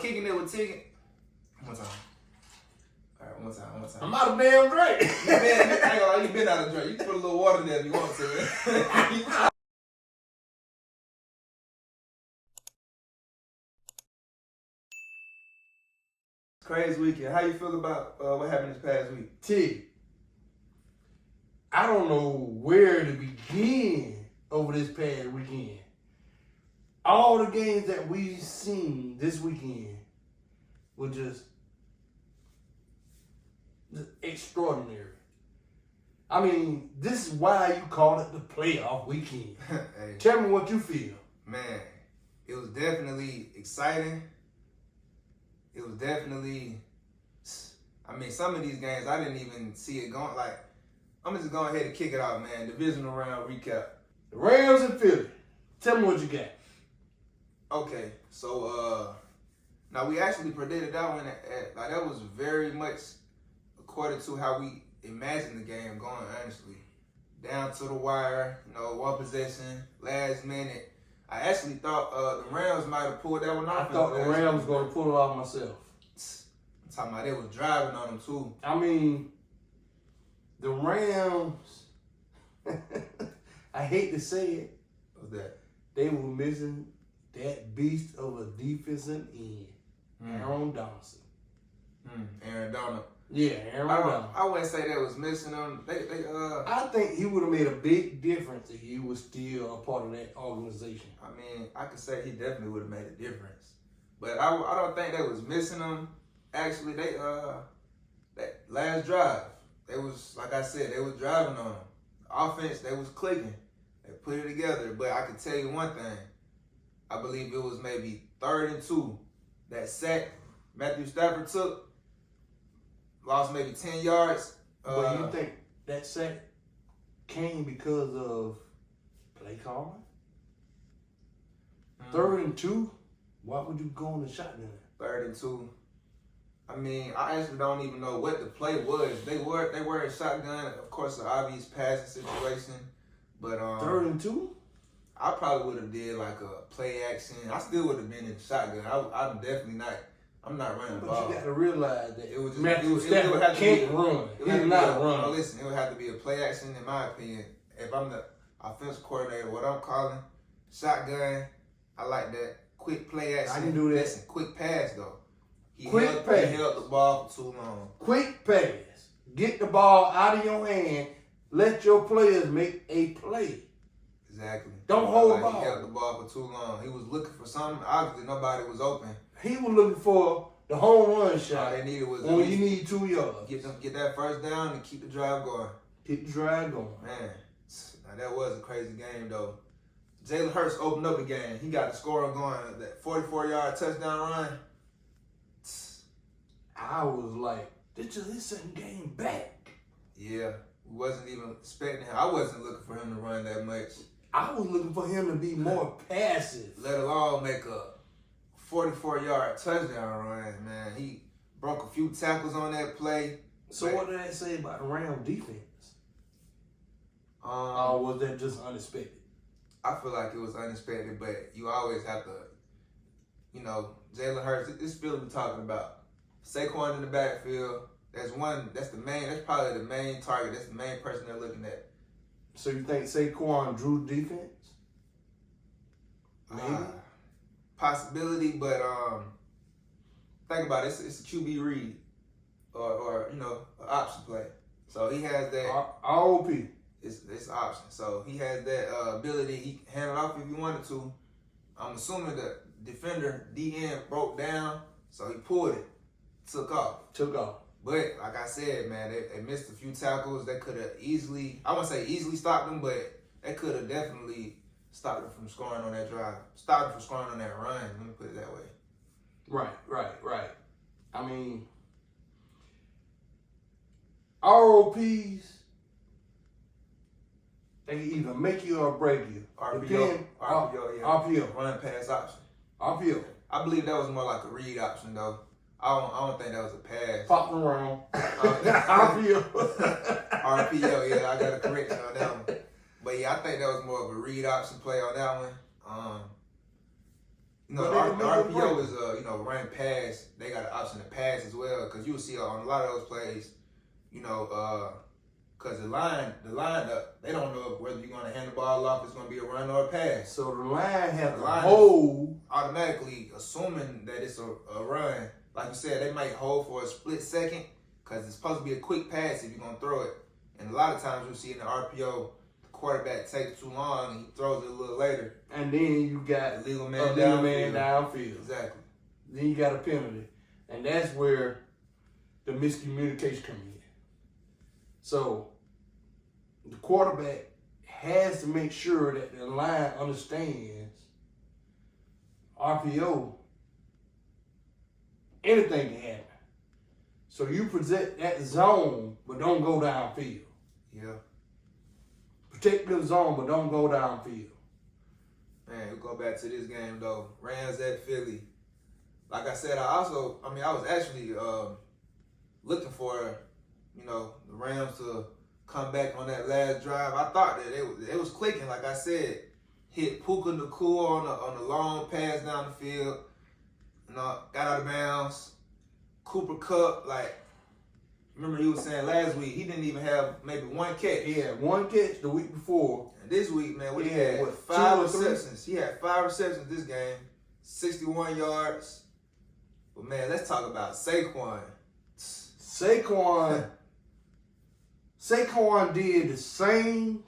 Kicking it with Tigg. One more time. All right, one more time. I'm out of damn drink. You been out of drink. You can put a little water there if you want to. Crazy weekend. How you feel about what happened this past week? Tigg, I don't know where to begin over this past weekend. All the games that we've seen this weekend were just extraordinary. I mean, this is why you call it the playoff weekend. Hey, Tell me what you feel. man, it was definitely exciting. It was definitely, I mean, some of these games, I didn't even see it going. Like, I'm just going ahead and kick it out, man. Divisional round recap. The Rams and Philly. Tell me what you got. Okay, so now we actually predicted that one like that was very much according to how we imagined the game going, honestly. Down to the wire, one possession, last minute. I actually thought the Rams might have pulled that one off. I thought the Rams was going to pull it off myself. I'm talking about they was driving on them too. I mean, the Rams, I hate to say it, What's that? they were missing that beast of a defensive end, Aaron Donaldson. Aaron Donald. Yeah, Aaron Donald. I wouldn't say that was missing them. I think he would have made a big difference if he was still a part of that organization. I mean, I could say he definitely would have made a difference, but I don't think they was missing them. Actually, they that last drive, they was, like I said, they was driving on them. Offense, they was clicking. They put it together. But I can tell you one thing. I believe it was maybe 3rd and 2. That sack Matthew Stafford took, lost maybe 10 yards. But you think that sack came because of play calling? 3rd and 2? Why would you go on the shotgun? 3rd and 2. I mean, I actually don't even know what the play was. They were a shotgun, of course, an obvious passing situation. But 3rd and 2? I probably would have did like a play action. I still would have been in the shotgun. I'm definitely not. I'm not running the ball. But you got to realize that it was just, Matthew Stafford can't run. He's not running. No, listen, it would have to be a play action, in my opinion. If I'm the offensive coordinator, what I'm calling shotgun, I like that quick play action. I can do that. Listen, quick pass though. He Quick pass. He held the ball for too long. Quick pass. Get the ball out of your hand. Let your players make a play. Exactly. Don't hold the ball. He held the ball for too long. He was looking for something. Obviously, nobody was open. He was looking for the home run shot. All they needed was when you need 2 yards. Get that first down and keep the drive going. Keep the drive going. Man, now that was a crazy game though. Jalen Hurts opened up the game. He got the scoring going. That 44-yard touchdown run. I was like, this certain game back. Yeah, we wasn't even expecting him. I wasn't looking for him to run that much. I was looking for him to be more passive. Let alone make a 44-yard touchdown run, man. He broke a few tackles on that play. So what did that say about the Rams defense? Or was that just unexpected? I feel like it was unexpected, but you always have to, Jalen Hurts, this field we're talking about. Saquon in the backfield, that's probably the main target. That's the main person they're looking at. So you think Saquon drew defense? Maybe? Possibility, but think about it. It's a QB read or an option play. So he has that. ROP. It's option. So he has that ability. He can hand it off if he wanted to. I'm assuming the defender, DN, broke down, so he pulled it. Took off. But like I said, man, they missed a few tackles. They could have easily, I wouldn't say easily stopped them, but they could have definitely stopped them from scoring on that drive. Stopped them from scoring on that run. Let me put it that way. Right. I mean, ROPs, they can either make you or break you. RPO, yeah. RPO. Run pass option. RPO. I believe that was more like a read option, though. I don't think that was a pass. Popping around. RPO. RPO, yeah, I got a correction on that one. But yeah, I think that was more of a read option play on that one. You know, the RPO is run pass. They got an option to pass as well, because you will see on a lot of those plays, because the line up, they don't know whether you're going to hand the ball off, it's going to be a run or a pass. So the line has to hold. Automatically assuming that it's a run. Like you said, they might hold for a split second because it's supposed to be a quick pass if you're going to throw it. And a lot of times you'll see in the RPO, the quarterback takes too long and he throws it a little later. And then you got illegal man downfield. Exactly. Then you got a penalty. And that's where the miscommunication comes in. So the quarterback has to make sure that the line understands RPO, anything can happen. So you present that zone, but don't go downfield. Yeah. Protect the zone, but don't go downfield. Man, we'll go back to this game, though. Rams at Philly. Like I said, I was actually looking for, the Rams to come back on that last drive. I thought that it was clicking, like I said. Hit Puka Nacua on the long pass down the field. Got out of bounds. Cooper Kupp, remember you was saying last week, he didn't even have maybe one catch. He had one catch the week before. And this week, man, he had 5 receptions. He had 5 receptions this game, 61 yards. But, man, let's talk about Saquon. Saquon did the same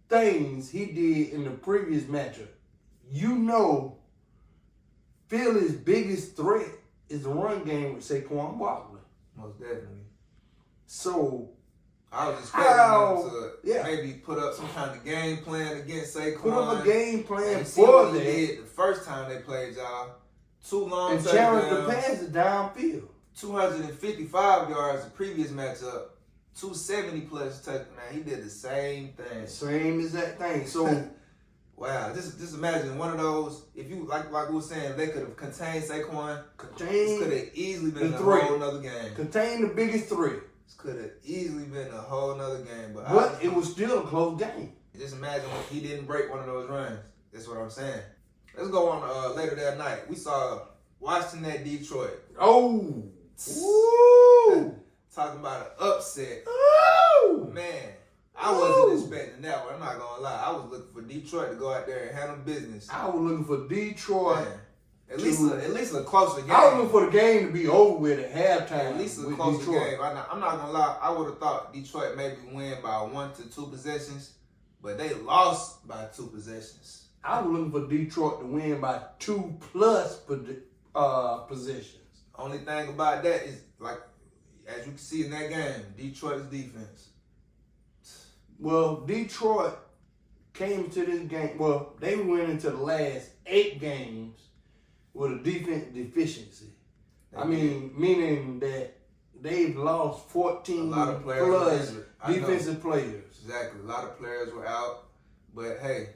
things he did in the previous matchup. Philly's biggest threat is the run game with Saquon Barkley. Most definitely. So I was expecting him to maybe put up some kind of game plan against Saquon. Put up a game plan for that. Did the first time they played y'all. 2 long touchdowns. And challenge the passes downfield. 255 yards the previous matchup. 270 plus touchdowns. Man, he did the same thing. Same exact thing. So wow, just imagine one of those. If you like we were saying, they could have contained Saquon. This could have easily been a whole nother game. Contain the biggest threat. This could have easily been a whole nother game, but it was still a close game. Just imagine if he didn't break one of those runs. That's what I'm saying. Let's go on later that night. We saw Washington at Detroit. Oh, woo! Talking about an upset. Ooh. Man. I wasn't expecting that one. I'm not gonna lie. I was looking for Detroit to go out there and handle business. I was looking for Detroit. Man. At least a closer game. I was looking for the game to be over with at halftime. At least a closer game. I'm not gonna lie. I would have thought Detroit maybe win by 1 to 2 possessions, but they lost by 2 possessions. I was looking for Detroit to win by 2+ possessions. Only thing about that is, as you can see in that game, Detroit's defense. Well, Detroit came to this game. Well, they went into the last 8 games with a defense deficiency. Meaning that they've lost 14 plus defensive players. Exactly. A lot of players were out. But, hey.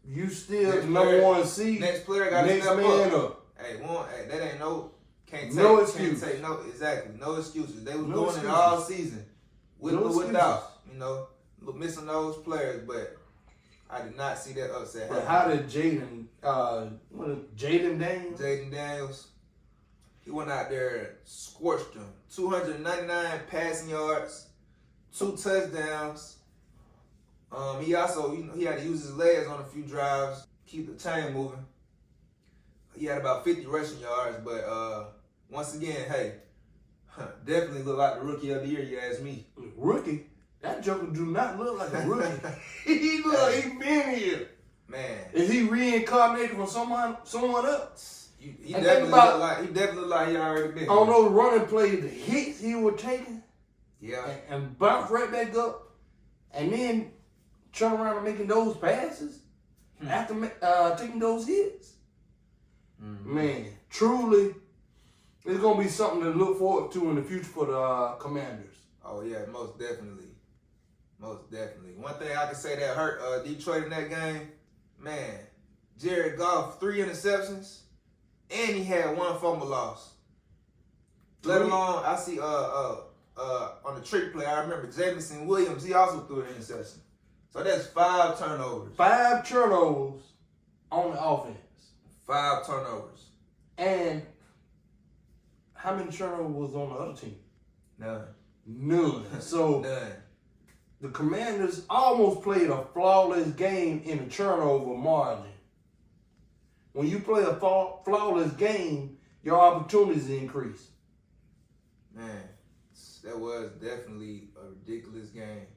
You still the number 1 seed. Next player got to step up. Hey, that ain't no excuse. Exactly. No excuses. They was doing it all season. With or without, missing those players, but I did not see that upset happen. But how did Jayden Daniels? Jayden Daniels, he went out there and scorched them. 299 passing yards, 2 touchdowns. He also, he had to use his legs on a few drives, keep the chain moving. He had about 50 rushing yards, but once again, hey, definitely look like the rookie of the year, you ask me. Rookie? That joker do not look like a rookie. He look like he been here. Man. Is he reincarnated from someone else? He definitely look like he already been here. On those running plays, the hits he was taking. Yeah. And bounce right back up. And then turn around and making those passes after taking those hits. Mm-hmm. Man, truly, it's going to be something to look forward to in the future for the Commanders. Oh, yeah, most definitely. Most definitely. One thing I can say that hurt Detroit in that game, man, Jared Goff, 3 interceptions, and he had 1 fumble loss. Let alone, I see on the trick play, I remember Jamison Williams, he also threw an interception. So that's 5 turnovers. 5 turnovers on the offense. 5 turnovers. And how many turnovers was on the other team? None. So None. the Commanders almost played a flawless game in a turnover margin. When you play a flawless game, your opportunities increase. Man, that was definitely a ridiculous game.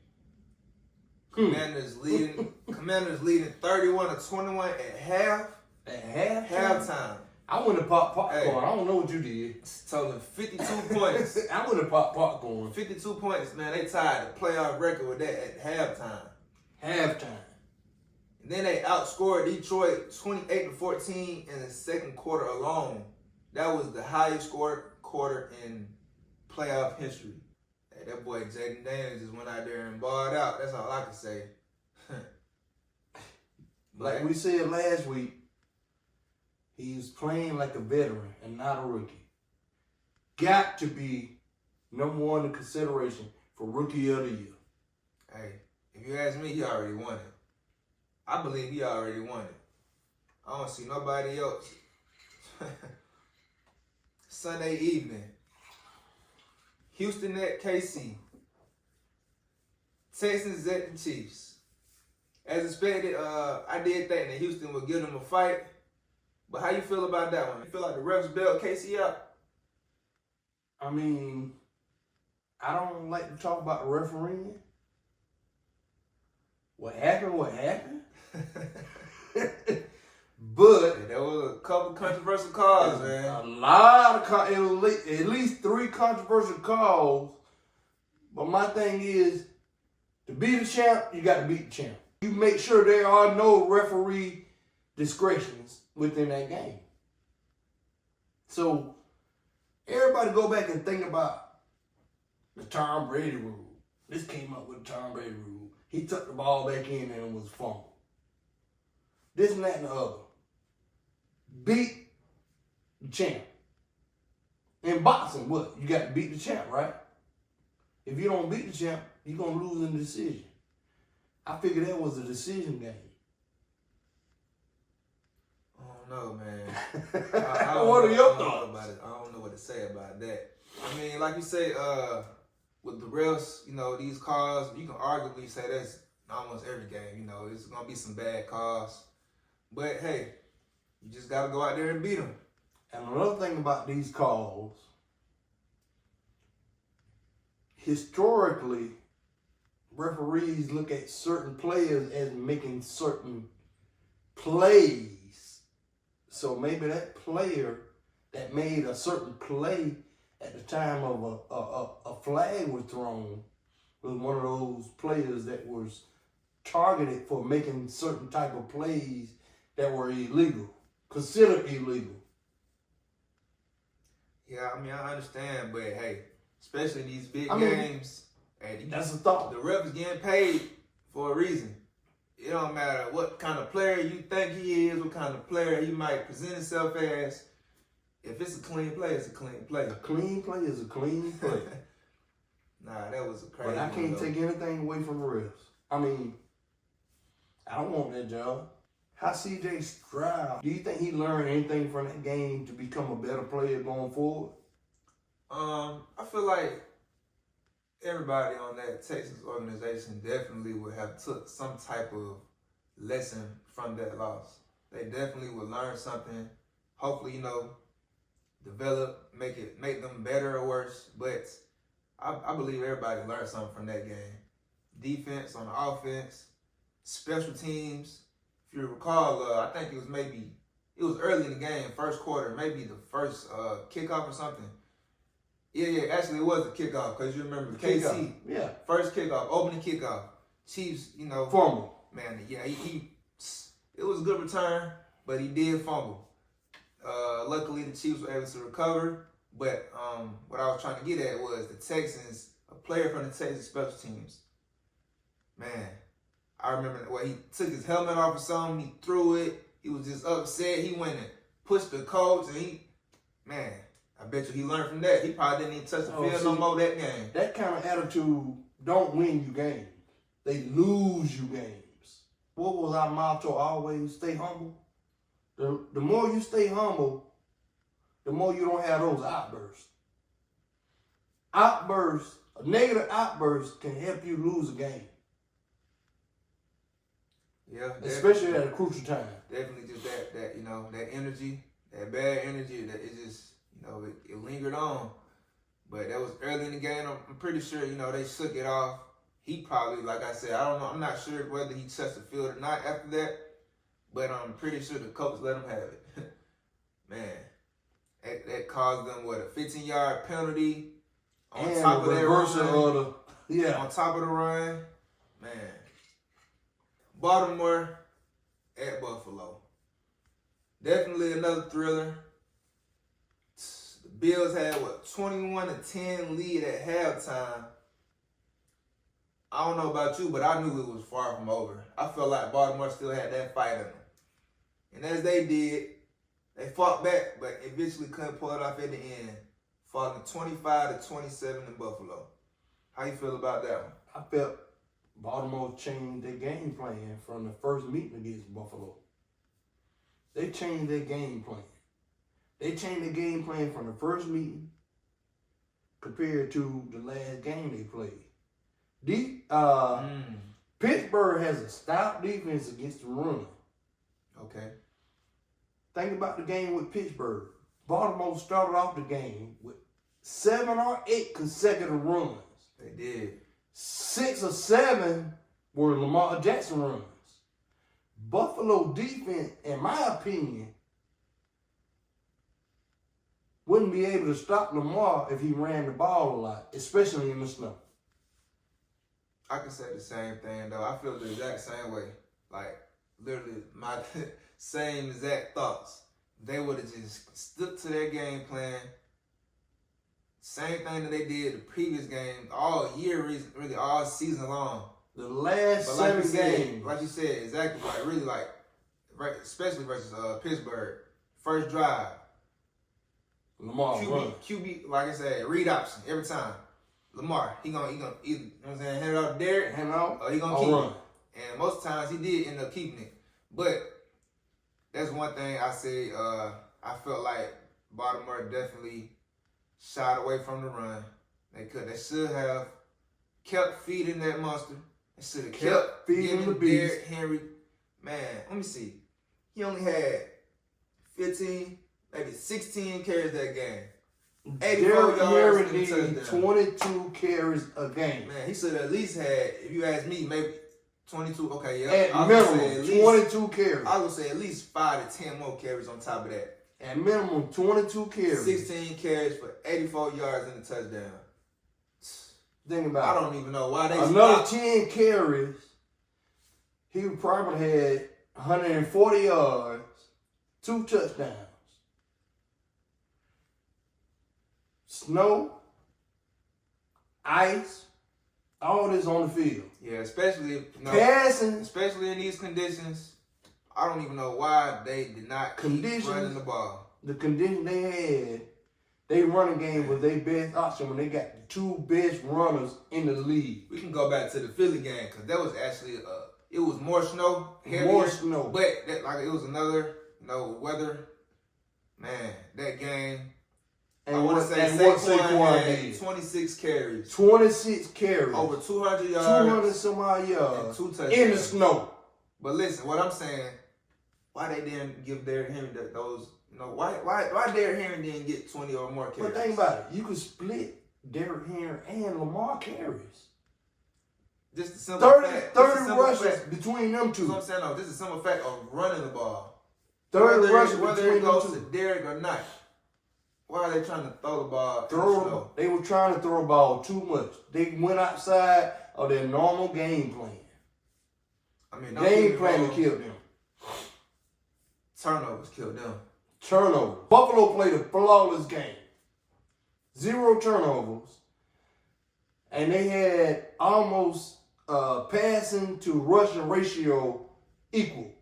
Commanders leading 31-21 at half. At Halftime. I went to pop popcorn. Hey. I don't know what you did. Totaling 52 points. I went to pop popcorn. 52 points, man. They tied the playoff record with that at halftime. Halftime. And then they outscored Detroit 28-14 in the second quarter alone. That was the highest scored quarter in playoff history. Hey, that boy Jayden Daniels just went out there and balled out. That's all I can say. Like we said last week, he's playing like a veteran and not a rookie. Got to be number one in consideration for Rookie of the Year. Hey, if you ask me, he already won it. I believe he already won it. I don't see nobody else. Sunday evening, Houston at KC. Texans at the Chiefs. As expected, I did think that Houston would give them a fight. But how you feel about that one? You feel like the refs bailed KC out? I mean, I don't like to talk about refereeing. What happened? But there was a couple controversial calls, man. A lot of it was at least 3 controversial calls. But my thing is, to be the champ, you got to beat the champ. You make sure there are no referee discretions within that game. So everybody go back and think about the Tom Brady rule. This came up with the Tom Brady rule. He took the ball back in and it was fumbled. This and that and the other. Beat the champ. In boxing, what? You got to beat the champ, right? If you don't beat the champ, you're going to lose in the decision. I figured that was a decision game. I don't know, man. What are your thoughts about it? I don't know what to say about that. I mean, like you say, with the refs, these calls, you can arguably say that's almost every game. It's going to be some bad calls. But, hey, you just got to go out there and beat them. And another thing about these calls, historically, referees look at certain players as making certain plays. So maybe that player that made a certain play at the time of a flag was thrown was one of those players that was targeted for making certain type of plays that were illegal, considered illegal. Yeah, I mean, I understand, but hey, especially in these big games, that's a thought. The ref is getting paid for a reason. It don't matter what kind of player you think he is, what kind of player he might present himself as. If it's a clean play, it's a clean play. A clean play is a clean play. Nah, that was a crazy But I can't one, take anything away from the refs. I mean, I don't want that job. How CJ Stroud, do you think he learned anything from that game to become a better player going forward? I feel like everybody on that Texas organization definitely would have took some type of lesson from that loss. They definitely would learn something. Hopefully, develop, make them better or worse. But I believe everybody learned something from that game. Defense on the offense, special teams. If you recall, I think it was early in the game, first quarter, maybe the first kickoff or something. Yeah, actually it was a kickoff because you remember the KC. Kickoff. Yeah. First kickoff, opening kickoff. Chiefs, Fumble. Man, yeah, it was a good return, but he did fumble. Luckily, the Chiefs were able to recover. But what I was trying to get at was the Texans, a player from the Texas special teams. Man, I remember he took his helmet off or something. He threw it. He was just upset. He went and pushed the coach, and I bet you he learned from that. He probably didn't even touch the field no more that game. That kind of attitude don't win you games. They lose you games. What was our motto always? Stay humble. The more you stay humble, the more you don't have those outbursts. A negative outburst can help you lose a game. Yeah. Especially at a crucial time. Definitely just that that energy, that bad energy, that it just, it lingered on. But that was early in the game. I'm pretty sure, they shook it off. He probably, like I said, I don't know. I'm not sure whether he touched the field or not after that. But I'm pretty sure the coach let him have it. Man, that caused them, a 15-yard penalty on top of that run. On top of the run. Man. Baltimore at Buffalo. Definitely another thriller. The Bills had, 21-10 lead at halftime. I don't know about you, but I knew it was far from over. I felt like Baltimore still had that fight in them. And as they did, they fought back, but eventually couldn't pull it off at the end, falling 25-27 in Buffalo. How you feel about that one? I felt Baltimore changed their game plan from the first meeting against Buffalo. They changed their game plan. They changed their game plan from the first meeting compared to the last game they played. Pittsburgh has a stout defense against the run. Okay. Think about the game with Pittsburgh. Baltimore started off the game with 7 or 8 consecutive runs. They did. 6 or 7 were Lamar Jackson runs. Buffalo defense, in my opinion, wouldn't be able to stop Lamar if he ran the ball a lot, especially in the snow. I can say the same thing, though. I feel the exact same way. Like, literally, my same exact thoughts. They would have just stuck to their game plan. Same thing that they did the previous game all year, really all season long. The last 7 games. Like you said, exactly. Especially versus Pittsburgh. First drive. Lamar QB, like I said, read option every time. Lamar, he gonna either, hand it off to Derek, or he gonna keep it. And most times he did end up keeping it. But that's one thing I say, I felt like Baltimore definitely shied away from the run. They should have kept feeding that monster. They should have kept feeding the beast. Derrick Henry. Man, let me see. He only had 15, maybe 16 carries that game. 84 yards and a touchdown. 22 carries a game. Man, he should have at least had, if you ask me, maybe 22. Okay, yeah. At minimum, 22 carries. I would say at least 5 to 10 more carries on top of that. At minimum, 22 carries. 16 carries for 84 yards and a touchdown. Think about it. I don't even know why they Another 10 carries, he would probably had 140 yards, 2 touchdowns. Snow, ice, all this on the field. Yeah, especially passing. Especially in these conditions. I don't even know why they did not keep running the ball. The condition they had, they running game was their best option when they got the 2 best runners in the league. We can go back to the Philly game because that was actually it was more snow, heavier, more snow, but it was another weather. Man, that game. And I want to say Saquon had 26 carries. 26 carries. Over 200 yards. 200 some odd yards. And 2 touchdowns. In the snow. But listen, what I'm saying, why they didn't give Derrick Henry those, why Derrick Henry didn't get 20 or more carries? But think about it. You could split Derrick Henry and Lamar carries. Just a simple 30 rushes between them two. That's what I'm saying. No, this is a simple fact of running the ball. 30 rushes whether it between goes them to two. Derrick or not. Why are they trying to throw the ball? They were trying to throw the ball too much. They went outside of their normal game plan. I mean, game plan killed them. Turnovers killed them. Turnover. Buffalo played a flawless game. 0 turnovers. And they had almost passing to rushing ratio equal.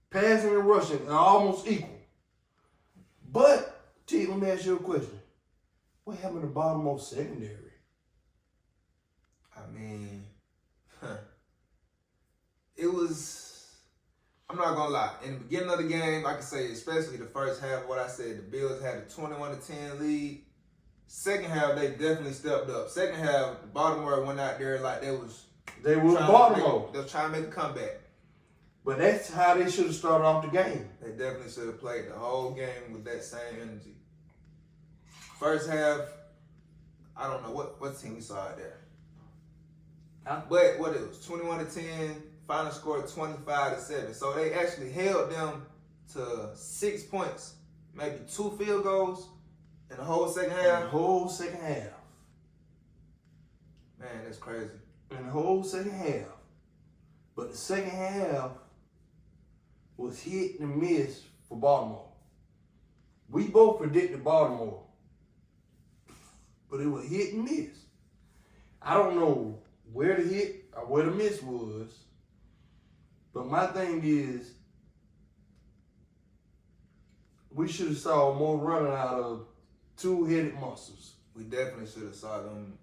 Passing and rushing are almost equal. But, T, let me ask you a question. What happened to Baltimore secondary? I mean, it was, I'm not gonna lie. In the beginning of the game, I can say, especially the first half, what I said, the Bills had a 21-10 lead. Second half, they definitely stepped up. Second half, Baltimore went out there like they was Baltimore. They was trying to make a comeback. But that's how they should have started off the game. They definitely should have played the whole game with that same energy. First half, I don't know what team we saw out there. But what it was, 21-10, final score 25-7. So they actually held them to 6 points, maybe 2 field goals in the whole second half. The whole second half. Man, that's crazy. In the whole second half. But the second half was hit and miss for Baltimore. We both predicted Baltimore. But it was hit and miss. I don't know where the hit or where the miss was. But my thing is, we should have saw more running out of two-headed monsters. We definitely should have saw them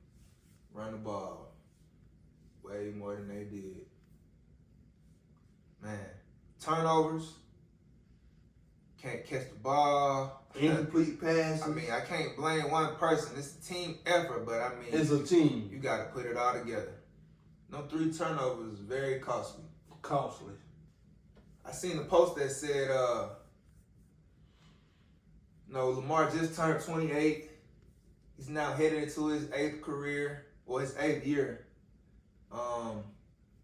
run the ball way more than they did. Man, turnovers, can't catch the ball. Incomplete passes. I mean, I can't blame one person. It's a team effort, but I mean, it's a team. You got to put it all together. No 3 turnovers is very costly. Costly. I seen a post that said, Lamar just turned 28. He's now headed into his 8th career, or his 8th year.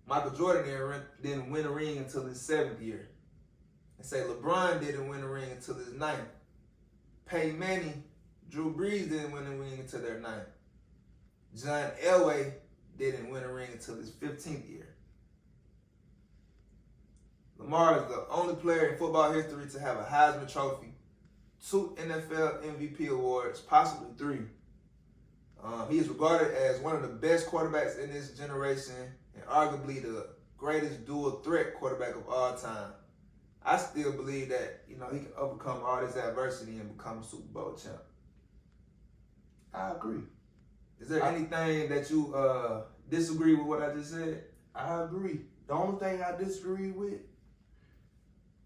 Michael Jordan didn't win a ring until his 7th year. And say LeBron didn't win a ring until his 9th. Peyton Manning, Drew Brees didn't win a ring until their 9th. John Elway didn't win a ring until his 15th year. Lamar is the only player in football history to have a Heisman Trophy, 2 NFL MVP awards, possibly 3. He is regarded as one of the best quarterbacks in this generation and arguably the greatest dual threat quarterback of all time. I still believe that, he can overcome all this adversity and become a Super Bowl champ. I agree. Is there anything that you disagree with what I just said? I agree. The only thing I disagree with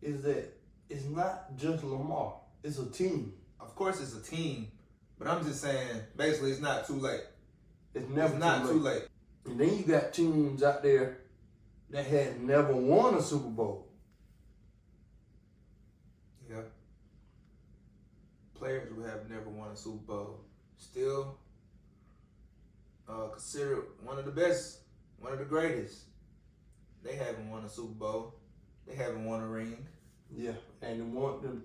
is that it's not just Lamar. It's a team. Of course it's a team, but I'm just saying, basically, it's not too late. It's never too late. And then you got teams out there that had never won a Super Bowl. Yeah. Players who have never won a Super Bowl still considered one of the best, one of the greatest. They haven't won a Super Bowl. They haven't won a ring. Yeah, and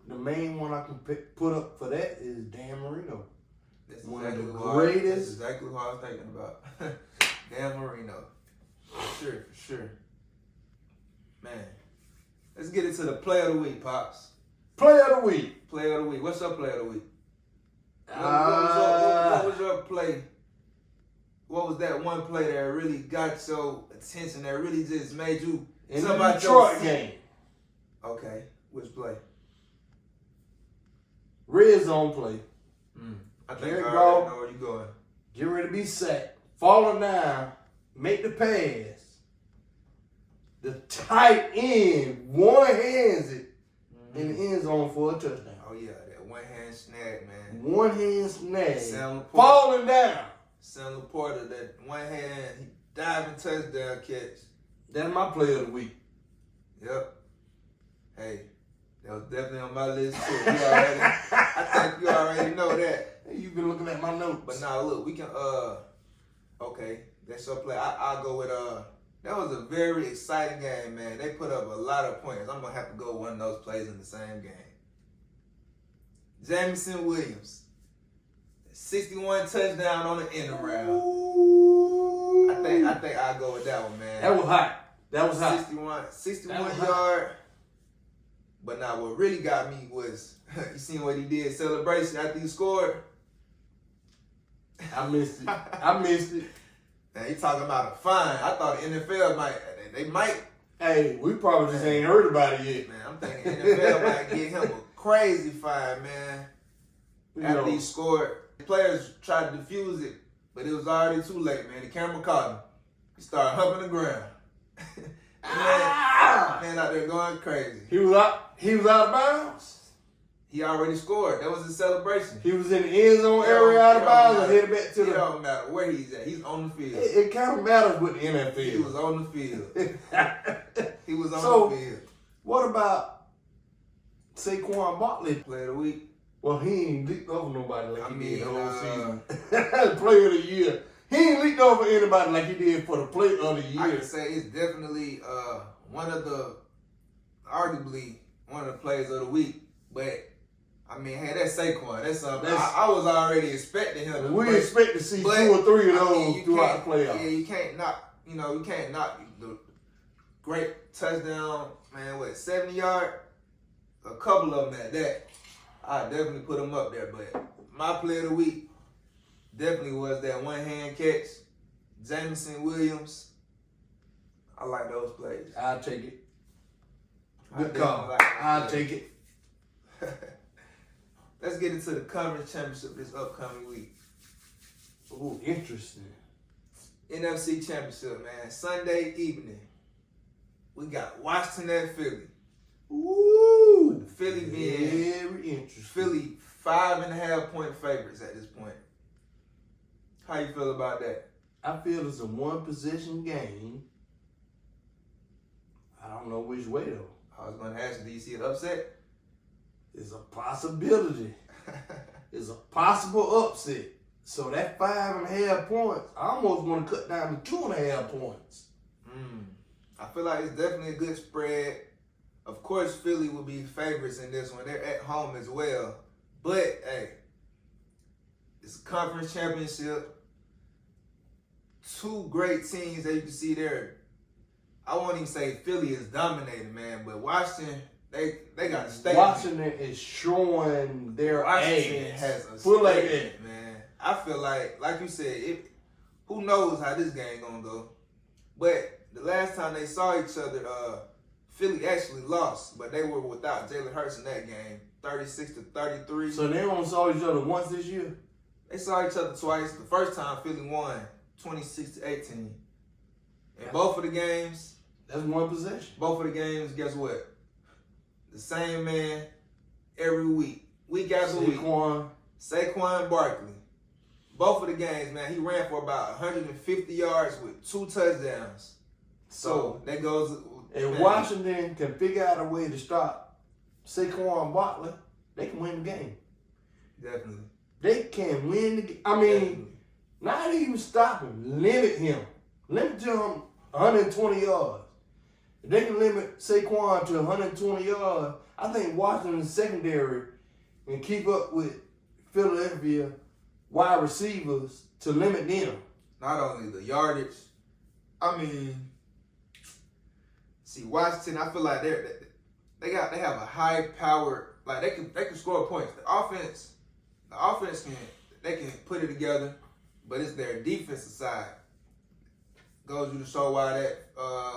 the main one I can put up for that is Dan Marino. That's one exactly of the greatest. That's exactly what I was thinking about. Dan Marino. For sure. Man, let's get into the play of the week, Pops. Play of the week. Play of the week. What's your play of the week? What was your play? What was that one play that really got your attention, that really just made you in the Detroit game? Okay, which play? Red zone play. I think I already know where you're going. Get ready to be sacked. Falling down. Make the pass. The tight end one-hands it in the end zone for a touchdown. Oh, yeah, that one-hand snag, man. One-hand snag. Sam Laporta. Falling down. Sam Laporta, that one-hand diving touchdown catch. That's my play of the week. Yep. Hey, that was definitely on my list, too. I think you already know that. You've been looking at my notes. But now, look, we can, okay, that's your play. I'll go with, that was a very exciting game, man. They put up a lot of points. I'm going to have to go one of those plays in the same game. Jamison Williams, 61 touchdown on the end round. Ooh. I think I'll go with that one, man. That was hot. 61 yard. But now what really got me was, you seen what he did, celebration after he scored? I missed it. Now he talking about a fine. I thought the NFL might. Hey, we probably just ain't heard about it yet. Man, I'm thinking NFL might get him a crazy fine, man. After he scored. The players tried to defuse it, but it was already too late, man. The camera caught him. He started humping the ground. Man out there going crazy. He was out of bounds. He already scored. That was his celebration. He was in the end zone area out of bounds and headed back to It don't matter where he's at. He's on the field. It kind of matters with the NFL. He was on the field. He was on the field. What about Saquon Barkley? Player of the week. Well, he ain't leaked over nobody like he did the whole season. season. Player of the year. He ain't leaked over anybody like he did for the player of the year. I can say it's definitely arguably one of the players of the week. But I mean, hey, that's Saquon. That's something. I was already expecting him. We expect to see 2 or 3 of those throughout the playoffs. Yeah, you can't knock. You can't knock the great touchdown, man. 70-yard? A couple of them at that. I definitely put him up there. But my player of the week definitely was that one-hand catch, Jameson Williams. I like those plays. I'll take it. Good definitely call. I'll take it. Let's get into the conference championship this upcoming week. Ooh, interesting. NFC championship, man. Sunday evening. We got Washington at Philly. Ooh, Philly being very interesting. Philly 5.5-point favorites at this point. How you feel about that? I feel it's a one-possession game. I don't know which way though. I was going to ask you, do you see an upset? It's a possibility. It's a possible upset. So that 5.5 points, I almost want to cut down to 2.5 points. I feel like it's definitely a good spread. Of course, Philly will be favorites in this one. They're at home as well. But, hey, it's a conference championship. 2 great teams that you can see there. I won't even say Philly is dominating, man, but Washington, they got to stay. Washington is showing their Washington ass. has a Full statement, man. I feel like you said, who knows how this game gonna go. But the last time they saw each other, Philly actually lost, but they were without Jalen Hurts in that game, 36-33. So they only saw each other once this year? They saw each other twice. The first time Philly won, 26-18. And both of the games, that's one possession. both of the games, guess what? The same man every week. Week after week. Saquon Barkley. Both of the games, man, he ran for about 150 yards with 2 touchdowns. So that goes. If Washington can figure out a way to stop Saquon Barkley, they can win the game. Definitely. They can win the game. I mean, not even stop him. Limit him. Limit to him 120 yards. If they can limit Saquon to 120 yards, I think Washington's secondary can keep up with Philadelphia wide receivers to limit them. Not only the yardage, I mean, see Washington. I feel like they have a high power. Like they can score points. The offense can put it together, but it's their defensive side. Goes you to show why that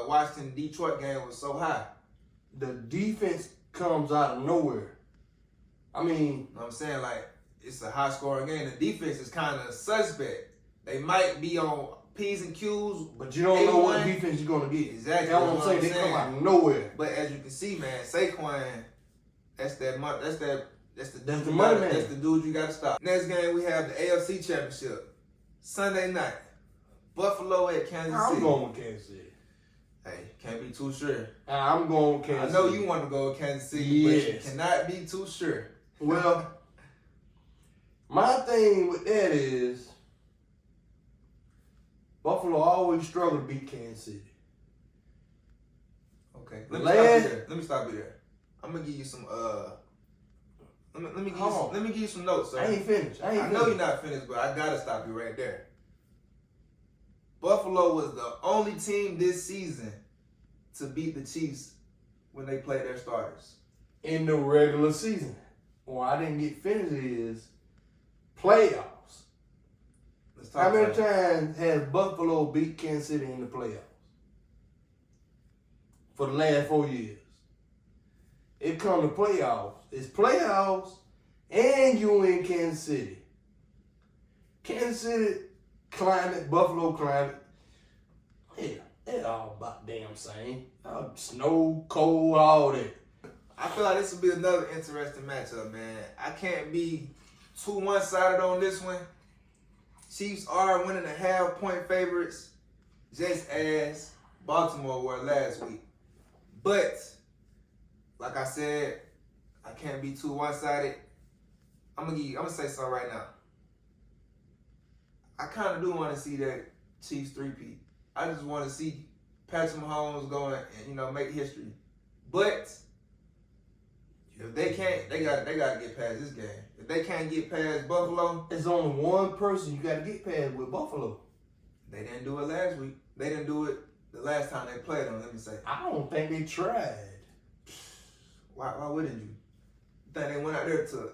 Washington-Detroit game was so high. The defense comes out of nowhere. I mean, you know what I'm saying? Like, it's a high-scoring game. The defense is kind of suspect. They might be on P's and Q's, but you don't know what defense you're going to get. Exactly. That's what I'm saying. They come out of nowhere. But as you can see, man, Saquon, that's the money man. That's the dude you got to stop. Next game, we have the AFC Championship. Sunday night. Buffalo at Kansas City. I'm going with Kansas City. Hey, can't be too sure. I'm going with Kansas City. I know City. you want to go with Kansas City, yes, but you cannot be too sure. Well, my thing with that is Buffalo always struggle to beat Kansas City. Okay. Let me stop you there. I'm gonna give you some let me give you some notes, sir. I ain't finished. I know you're not finished, but I gotta stop you right there. Buffalo was the only team this season to beat the Chiefs when they played their starters. In the regular season. What I didn't get finished is playoffs. Let's talk How many about times has Buffalo beat Kansas City in the playoffs? For the last 4 years. It come to playoffs. It's playoffs and you in Kansas City. Kansas City climate, Buffalo climate. Yeah. They all about damn same. Snow, cold, all that. I feel like this will be another interesting matchup, man. I can't be too one-sided on this one. Chiefs are 1.5-point favorites, just as Baltimore were last week. But, like I said, I can't be too one-sided. I'm gonna say something right now. I kind of do want to see that Chiefs three-peat. I just want to see Patrick Mahomes go and make history. But if they can't, they got to get past this game. If they can't get past Buffalo, there's only one person you got to get past with Buffalo. They didn't do it last week. They didn't do it the last time they played them. Let me say. I don't think they tried. Why wouldn't you? You think they went out there to?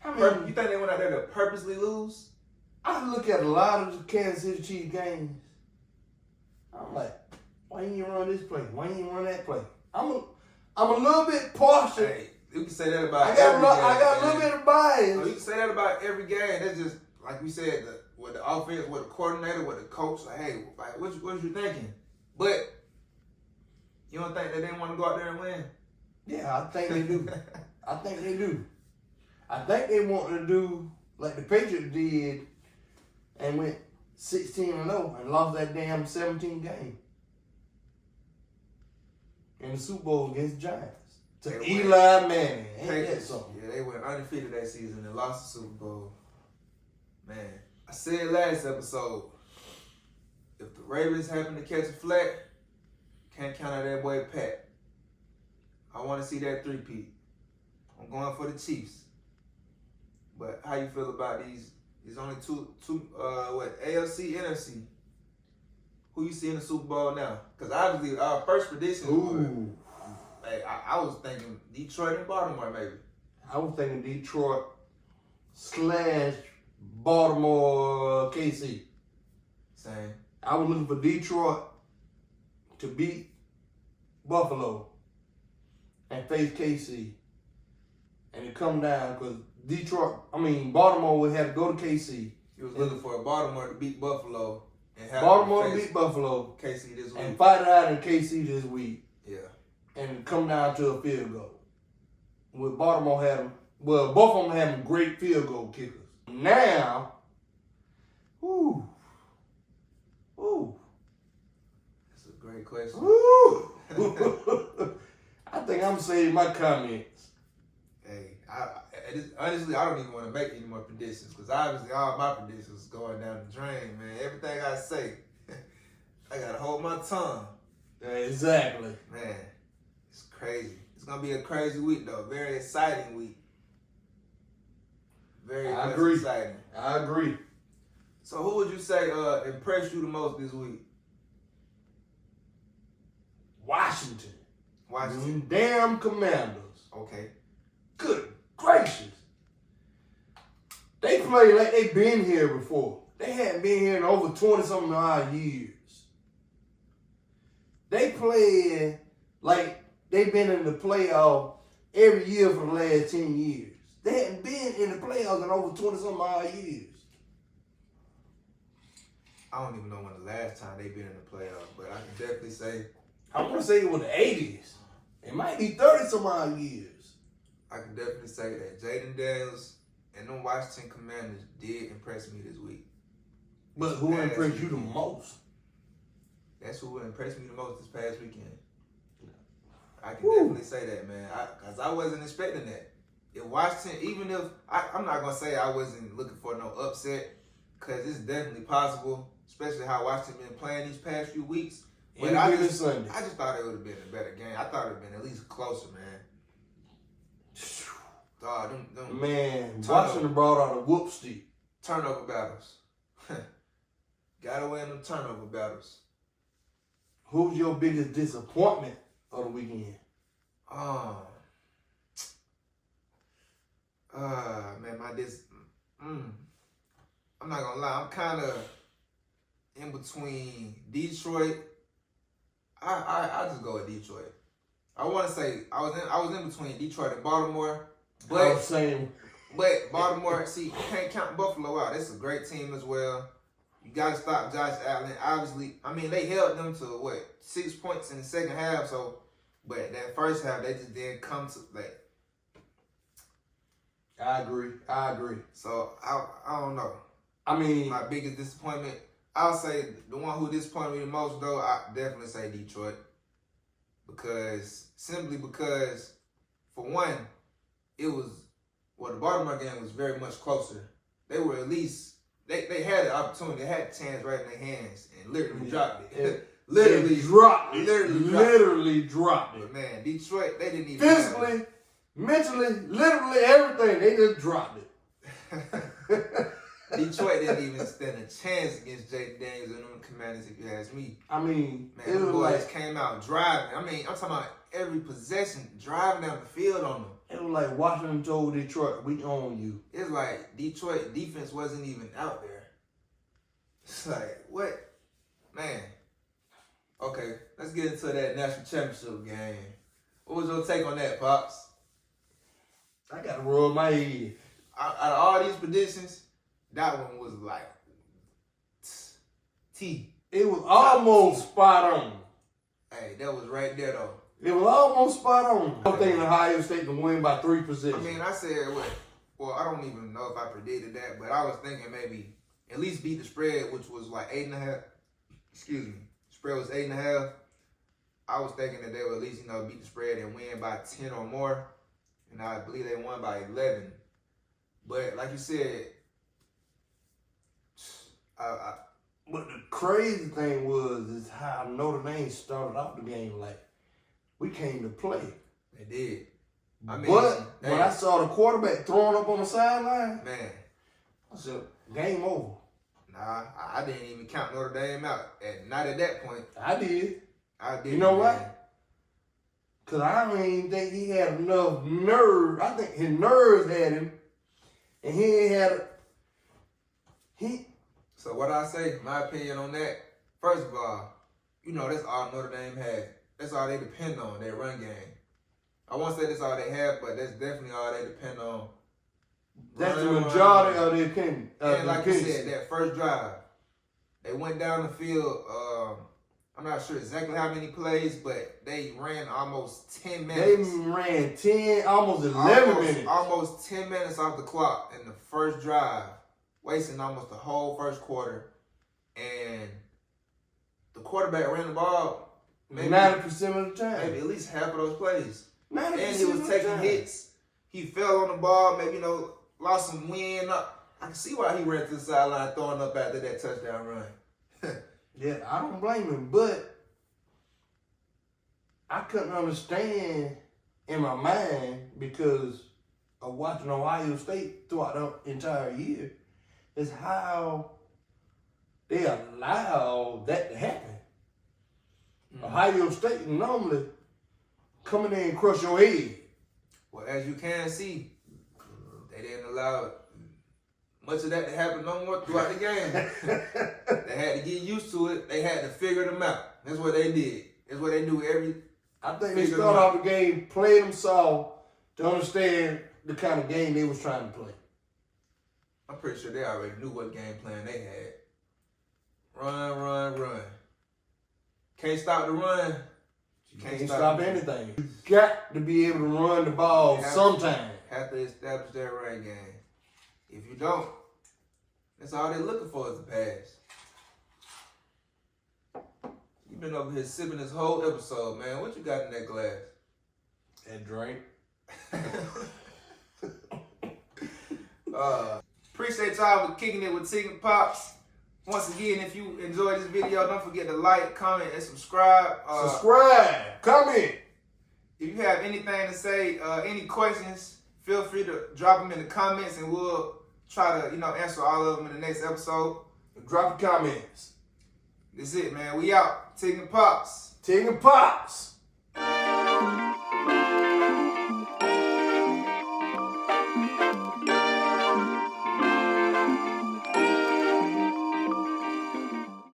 You think they went out there to purposely lose? I look at a lot of the Kansas City Chiefs games. I'm like, why you run this play? Why you run that play? I'm a little bit partial. Hey, you can say that about I got a little bit of bias. So you can say that about every game. That's just like we said, with the offense, with the coordinator, with the coach. Like, hey, like what you thinking? But you don't think that they want to go out there and win? Yeah, I think they do. I think they do. I think they want to do like the Patriots did and went 16-0 and lost that damn 17 game in the Super Bowl against the Giants to Eli Manning. Ain't that something? Yeah, they went undefeated that season and lost the Super Bowl. Man, I said last episode, if the Ravens happen to catch a flat, can't count out that boy Pat. I want to see that three-peat. I'm going for the Chiefs. But how you feel about these? There's only two AFC, NFC. Who you see in the Super Bowl now? Because obviously our first prediction hey, I was thinking Detroit and Baltimore maybe. I was thinking Detroit / Baltimore KC. Same. I was looking for Detroit to beat Buffalo and face KC. And it come down because Baltimore would have to go to KC. He was looking for Baltimore to beat Buffalo and have Baltimore to beat Buffalo KC this week. And fight it out in KC this week. Yeah. And come down to a field goal. With Baltimore both of them having great field goal kickers. Now, That's a great question. I think I'm saving my comments. Hey, honestly, I don't even want to make any more predictions because obviously all my predictions going down the drain, man. Everything I say, I got to hold my tongue. Exactly. Man, it's crazy. It's going to be a crazy week, though. Very exciting week. Very exciting. I agree. So who would you say impressed you the most this week? Washington. Washington. Damn Commanders. Okay. Good gracious. They play like they've been here before. They hadn't been here in over 20-something odd years. They play like they've been in the playoff every year for the last 10 years. They hadn't been in the playoffs in over 20-something odd years. I don't even know when the last time they've been in the playoffs, but I can definitely say. I want to say it was the 80s. It might be 30-some odd years. I can definitely say that Jayden Daniels and them Washington Commanders did impress me this week. But who impressed you the most? That's who impressed me the most this past weekend. I can definitely say that, man. Because I wasn't expecting that. If Washington, even if, I'm not going to say I wasn't looking for no upset, because it's definitely possible, especially how Washington been playing these past few weeks. But I just thought it would have been a better game. I thought it would have been at least closer, man. Dog, Washington brought out a whoop stick. Turnover battles. Got away in them turnover battles. Who's your biggest disappointment of the weekend? I'm not gonna lie. I'm kind of in between Detroit. I just go with Detroit. I want to say I was in between Detroit and Baltimore, but Baltimore, see, you can't count Buffalo out. It's a great team as well. You got to stop Josh Allen. Obviously, I mean, they held them to, 6 points in the second half. So, but that first half, they just didn't come to, like. I agree. So, I don't know. I mean, my biggest disappointment, I'll say the one who disappointed me the most, though, I definitely say Detroit. Simply because, for one, it was, the Baltimore game was very much closer. They were at least, they had the opportunity, they had the chance right in their hands and literally dropped it. Literally dropped it. But man, Detroit, they didn't even physically, mentally, literally everything, they just dropped it. Detroit didn't even stand a chance against Jayden Daniels and them Commanders, if you ask me. I mean, man, the boys came out driving. I mean, I'm talking about every possession, driving down the field on them. It was like Washington told Detroit, we own you. It's like Detroit defense wasn't even out there. It's like, what? Man. Okay, let's get into that national championship game. What was your take on that, Pops? I got to roll my head. Out of all these predictions, that one was like T. It was almost spot on. Hey, that was right there, though. It was almost spot on. I'm thinking Ohio State can win by 3 possessions. I mean, I said, well, I don't even know if I predicted that, but I was thinking maybe at least beat the spread, which was like 8.5. Excuse me. Spread was 8.5. I was thinking that they would at least, beat the spread and win by 10 or more. And I believe they won by 11. But like you said, but the crazy thing is how Notre Dame started off the game like, we came to play. They did. I mean, but when I saw the quarterback throwing up on the sideline, man, I said, game over. Nah, I didn't even count Notre Dame out. Not at that point. I did. You know why? Because I don't even think he had enough nerve. I think his nerves had him. And he ain't had So what I say, my opinion on that, first of all, that's all Notre Dame had. That's all they depend on, their run game. I won't say that's all they have, but that's definitely all they depend on. That's the majority of their opinion. And like you said, that first drive, they went down the field, I'm not sure exactly how many plays, but they ran almost 10 minutes. They ran 10, almost 11 minutes. Almost 10 minutes off the clock in the first drive, wasting almost the whole first quarter. And the quarterback ran the ball maybe 90% of the time. Maybe at least half of those plays. 90% and he was taking hits. He fell on the ball, maybe, lost some wind. I can see why he ran to the sideline throwing up after that touchdown run. Yeah, I don't blame him, but I couldn't understand in my mind because of watching Ohio State throughout the entire year is how they allow that to happen. Ohio State normally coming in and crush your head. Well, as you can see, they didn't allow much of that to happen no more throughout the game. They had to get used to it. They had to figure them out. That's what they did. That's what they do I think they started off the game playing them soft to understand the kind of game they was trying to play. I'm pretty sure they already knew what game plan they had. Run. Can't stop the run. You can't stop anything. You got to be able to run the ball sometime. Have to establish that run game. If you don't, that's all they're looking for is a pass. You've been over here sipping this whole episode, man. What you got in that glass? That drink. Appreciate y'all for kicking it with Tigg Pops. Once again, if you enjoyed this video, don't forget to like, comment, and subscribe. Comment. If you have anything to say, any questions, feel free to drop them in the comments, and we'll try to, answer all of them in the next episode. Drop your comments. That's it, man. We out. Tigg Pops. Tigg Pops.